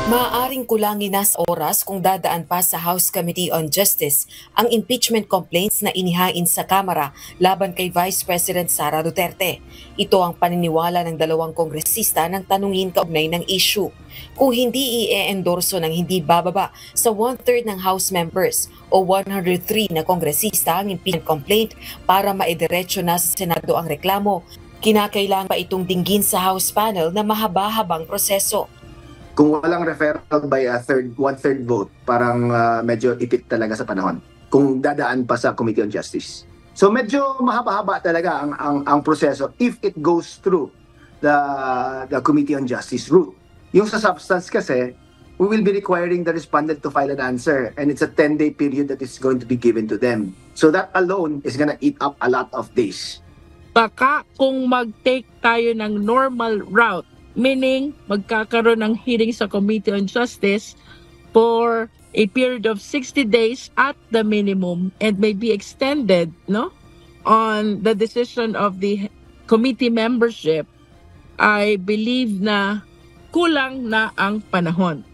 Maaaring kulangin na sa oras kung dadaan pa sa House Committee on Justice ang impeachment complaints na inihain sa Kamara laban kay Vice President Sara Duterte. Ito ang paniniwala ng dalawang kongresista ng tanungin kaugnay ng issue. Kung hindi i-endorso ng hindi bababa sa 1/3 ng House members o 103 na kongresista ang impeachment complaint para maidiretso na sa Senado ang reklamo, kinakailangan pa itong dinggin sa House panel na mahaba-habang proseso. Kung walang referral by one-third vote, parang medyo ipit talaga sa panahon. Kung dadaan pa sa Committee on Justice. So medyo mahaba-haba talaga ang proseso if it goes through the Committee on Justice route. Yung sa substance kasi, we will be requiring the respondent to file an answer and it's a 10-day period that is going to be given to them. So that alone is gonna eat up a lot of days. Baka kung mag-take tayo ng normal route, meaning magkakaroon ng hearing sa Committee on Justice for a period of 60 days at the minimum and may be extended on the decision of the committee membership, I believe na kulang na ang panahon.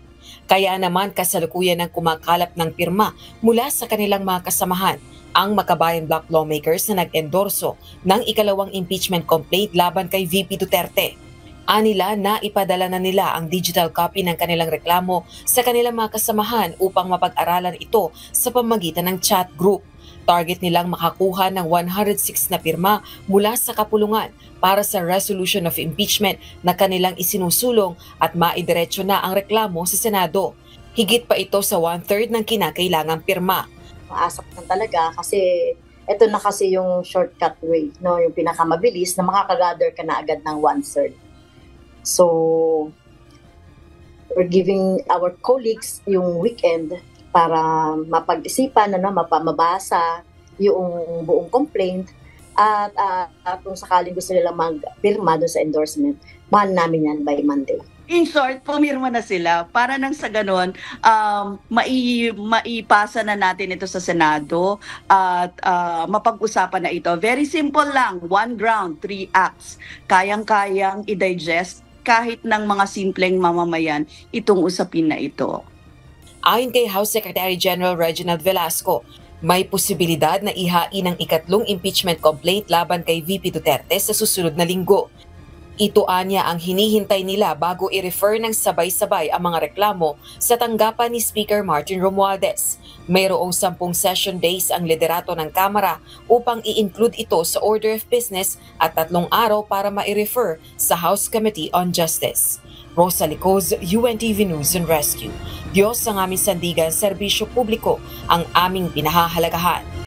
Kaya naman kasalukuyan ng kumakalap ng pirma mula sa kanilang mga kasamahan ang Makabayan Bloc lawmakers na nag-endorso ng ikalawang impeachment complaint laban kay VP Duterte. Anila na ipadala na nila ang digital copy ng kanilang reklamo sa kanilang mga kasamahan upang mapag-aralan ito sa pamamagitan ng chat group. Target nilang makakuha ng 106 na pirma mula sa kapulungan para sa resolution of impeachment na kanilang isinusulong at maidiretso na ang reklamo sa Senado. Higit pa ito sa 1/3 ng kinakailangang pirma. Maasap na talaga kasi ito na kasi yung shortcut way, yung pinakamabilis na makakagather ka na agad ng 1/3. So, we're giving our colleagues yung weekend para mapag-isipan, mabasa yung buong complaint at kung sakaling gusto nila magpirma doon sa endorsement, mahal namin yan by Monday. In short, pumirma na sila para nang sa ganon, maipasa na natin ito sa Senado at mapag-usapan na ito. Very simple lang, 1 ground, 3 acts. Kayang-kayang i-digest kahit ng mga simpleng mamamayan itong usapin na ito. Ayon kay House Secretary General Reginald Velasco, may posibilidad na ihain ang ikatlong impeachment complaint laban kay VP Duterte sa susunod na linggo. Ito anya ang hinihintay nila bago i-refer ng sabay-sabay ang mga reklamo sa tanggapan ni Speaker Martin Romualdez. Mayroong 10 session days ang liderato ng Kamara upang i-include ito sa order of business at 3 araw para ma-refer sa House Committee on Justice. Rosa Licoz, UNTV News and Rescue. Diyos ang aming sandigan, serbisyo publiko ang aming pinahahalagahan.